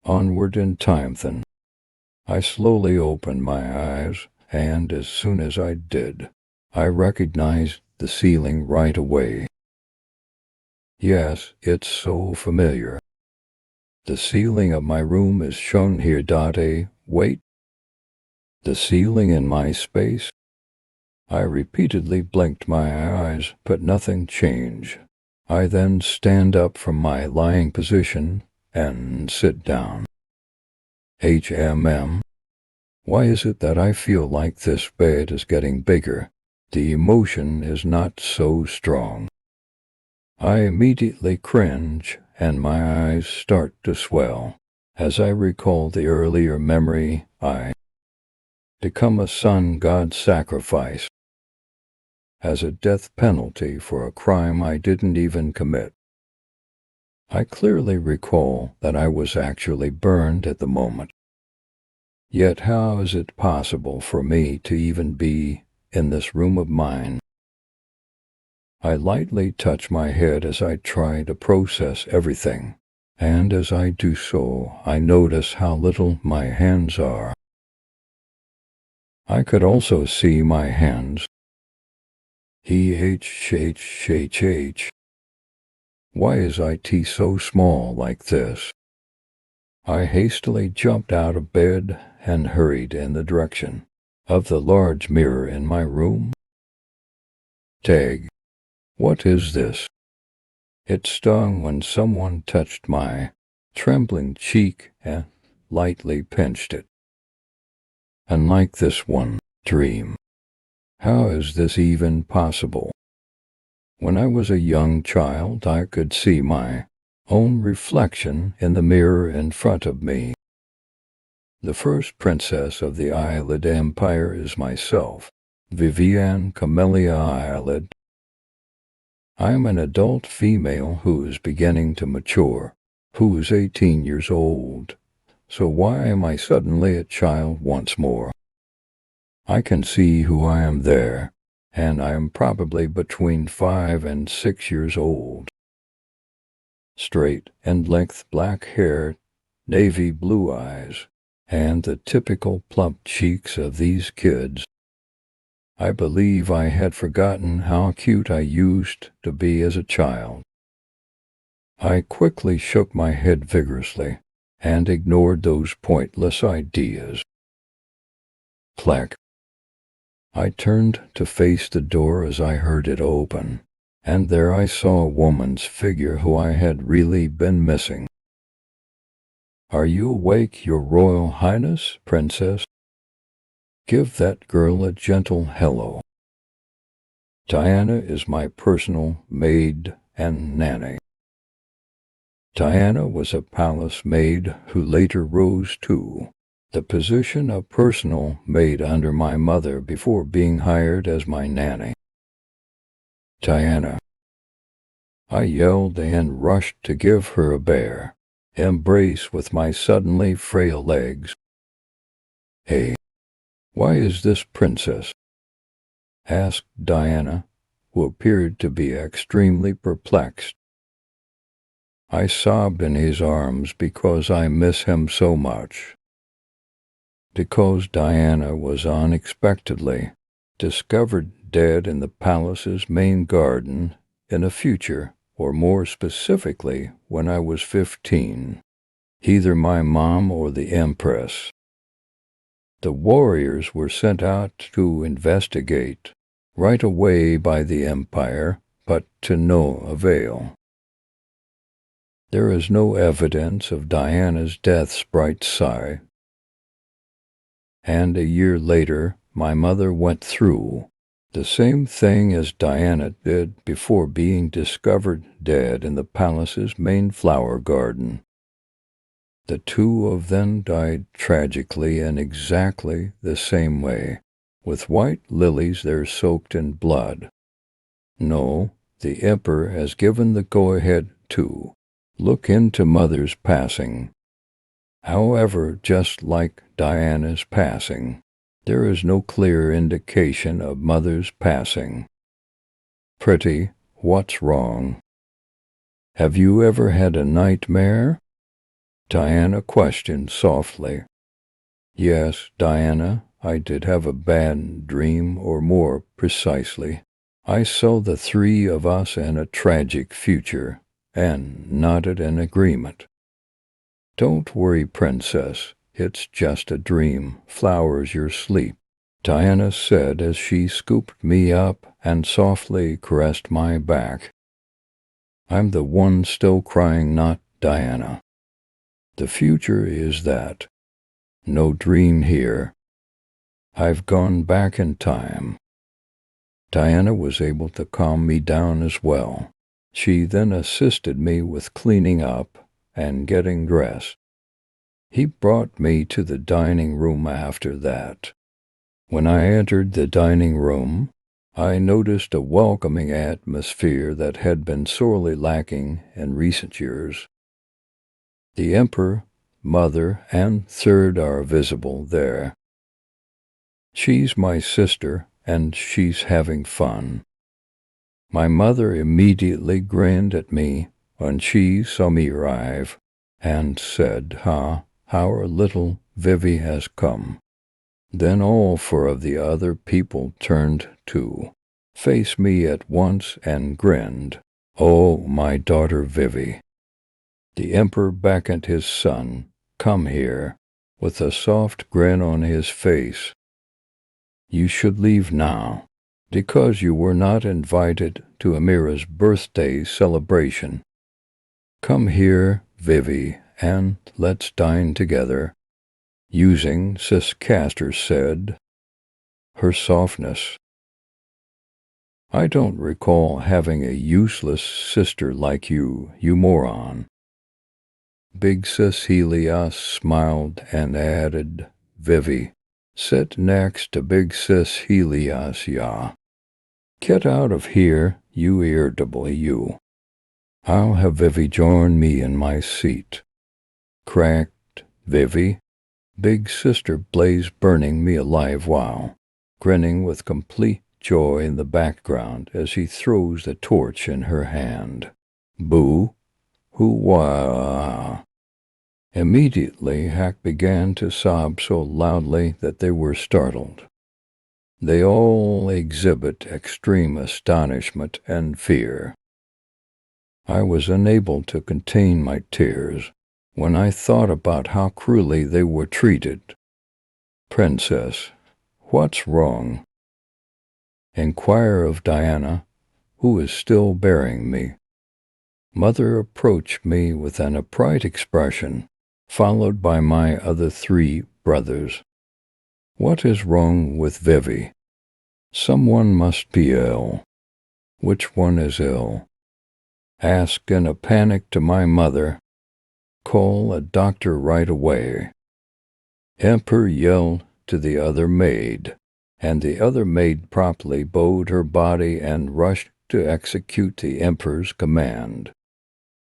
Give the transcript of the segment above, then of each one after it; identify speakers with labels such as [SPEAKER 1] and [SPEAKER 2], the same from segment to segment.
[SPEAKER 1] Onward in time then. I slowly opened my eyes, and as soon as I did, I recognized the ceiling right away. Yes, it's so familiar. The ceiling of my room is shown here. Wait. The ceiling in my space? I repeatedly blinked my eyes, but nothing changed. I then stand up from my lying position and sit down. Why is it that I feel like this bed is getting bigger? The emotion is not so strong. I immediately cringe, and my eyes start to swell. As I recall the earlier memory, I become a son God sacrifice as a death penalty for a crime I didn't even commit. I clearly recall that I was actually burned at the moment. Yet how is it possible for me to even be in this room of mine? I lightly touch my head as I try to process everything, and as I do so, I notice how little my hands are. I could also see my hands. Why is it so small like this? I hastily jumped out of bed and hurried in the direction of the large mirror in my room. Tag. What is this? It stung when someone touched my trembling cheek and lightly pinched it. Unlike this one dream. How is this even possible? When I was a young child, I could see my own reflection in the mirror in front of me. The first princess of the Eilidh Empire is myself, Viviane Camellia Eilidh. I am an adult female who is beginning to mature, who is 18 years old. So why am I suddenly a child once more? I can see who I am there, and I am probably between 5 and 6 years old. Straight and length black hair, navy blue eyes, and the typical plump cheeks of these kids. I believe I had forgotten how cute I used to be as a child. I quickly shook my head vigorously and ignored those pointless ideas. Clack. I turned to face the door as I heard it open, and there I saw a woman's figure who I had really been missing. Are you awake, Your Royal Highness, Princess? Give that girl a gentle hello. Diana is my personal maid and nanny. Diana was a palace maid who later rose to the position of personal maid under my mother before being hired as my nanny. Diana. I yelled and rushed to give her a bear embrace with my suddenly frail legs. Hey, why is this princess? Asked Diana, who appeared to be extremely perplexed. I sobbed in his arms because I miss him so much. Because Diana was unexpectedly discovered dead in the palace's main garden in a future, or more specifically, when I was 15. Either my mom or the Empress. The warriors were sent out to investigate right away by the Empire, but to no avail. There is no evidence of Diana's death's bright side. And a year later, my mother went through the same thing as Diana did before being discovered dead in the palace's main flower garden. The two of them died tragically in exactly the same way, with white lilies there soaked in blood. No, the Emperor has given the go-ahead to look into Mother's passing. However, just like Diana's passing, there is no clear indication of Mother's passing. Pretty, what's wrong? Have you ever had a nightmare? Diana questioned softly. Yes, Diana, I did have a bad dream, or more precisely, I saw the three of us in a tragic future, and nodded in agreement. Don't worry, princess, it's just a dream, flowers your sleep, Diana said as she scooped me up and softly caressed my back. I'm the one still crying, not Diana. The future is that. No dream here. I've gone back in time. Diana was able to calm me down as well. She then assisted me with cleaning up and getting dressed. He brought me to the dining room after that. When I entered the dining room, I noticed a welcoming atmosphere that had been sorely lacking in recent years. The Emperor, Mother, and Third are visible there. She's my sister, and she's having fun. My mother immediately grinned at me when she saw me arrive, and said, how our little Vivi has come. Then all four of the other people turned to face me at once and grinned. Oh, my daughter Vivi. The Emperor beckoned his son, come here, with a soft grin on his face. You should leave now, because you were not invited to Amira's birthday celebration. Come here, Vivi, and let's dine together. Using Sis Castor said, her softness. I don't recall having a useless sister like you moron. Big Sis Helios smiled and added, Vivi, sit next to Big Sis Helios, ya. Get out of here, you irritable you. I'll have Vivi join me in my seat. Cracked Vivi. Big Sister Blaze burning me alive while grinning with complete joy in the background as he throws the torch in her hand. Boo! Hoo-wah! Immediately Hack began to sob so loudly that they were startled. They all exhibit extreme astonishment and fear. I was unable to contain my tears when I thought about how cruelly they were treated. Princess, what's wrong? Inquire of Diana, who is still bearing me. Mother approached me with an upright expression, followed by my other three brothers. What is wrong with Vivi? Someone must be ill. Which one is ill? Ask in a panic to my mother. Call a doctor right away. Emperor yelled to the other maid, and the other maid promptly bowed her body and rushed to execute the Emperor's command.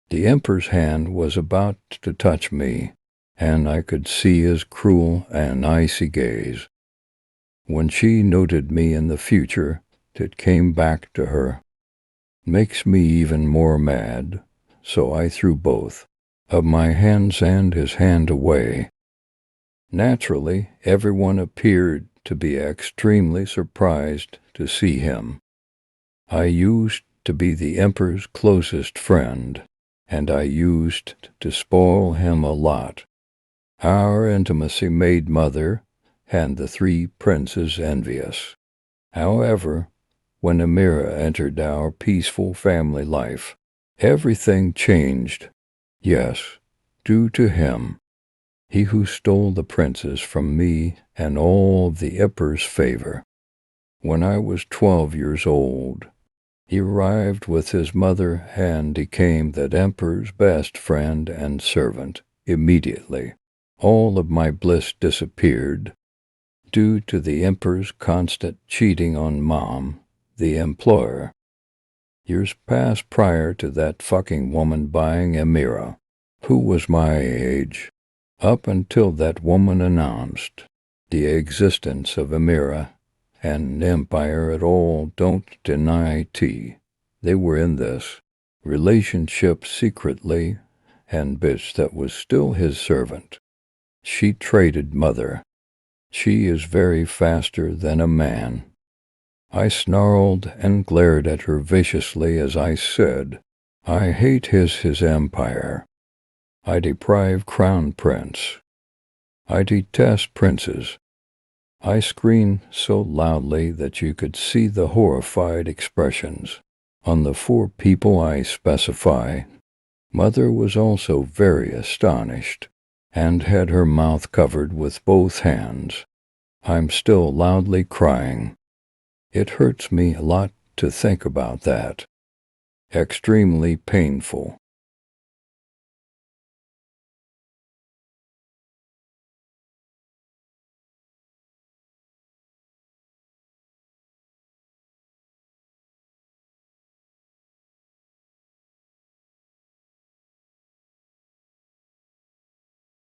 [SPEAKER 1] The Emperor's hand was about to touch me, and I could see his cruel and icy gaze. When she noted me in the future, it came back to her. Makes me even more mad, so I threw both of my hands and his hand away. Naturally, everyone appeared to be extremely surprised to see him. I used to be the Emperor's closest friend, and I used to spoil him a lot. Our intimacy made Mother and the three princes envious. However, when Amira entered our peaceful family life, everything changed. Yes, due to him. He who stole the princes from me and all of the Emperor's favor. When I was 12 years old, he arrived with his mother and became that Emperor's best friend and servant immediately. All of my bliss disappeared due to the Emperor's constant cheating on Mom, the employer. Years passed prior to that fucking woman buying Amira, who was my age, up until that woman announced the existence of Amira and Empire at all. Don't deny T. They were in this relationship secretly, and bitch that was still his servant. She traded mother. She is very faster than a man. I snarled and glared at her viciously as I said, I hate his empire. I deprive crown prince. I detest princes. I screamed so loudly that you could see the horrified expressions on the 4 people I specify. Mother was also very astonished, and had her mouth covered with both hands. I'm still loudly crying. It hurts me a lot to think about that. Extremely painful.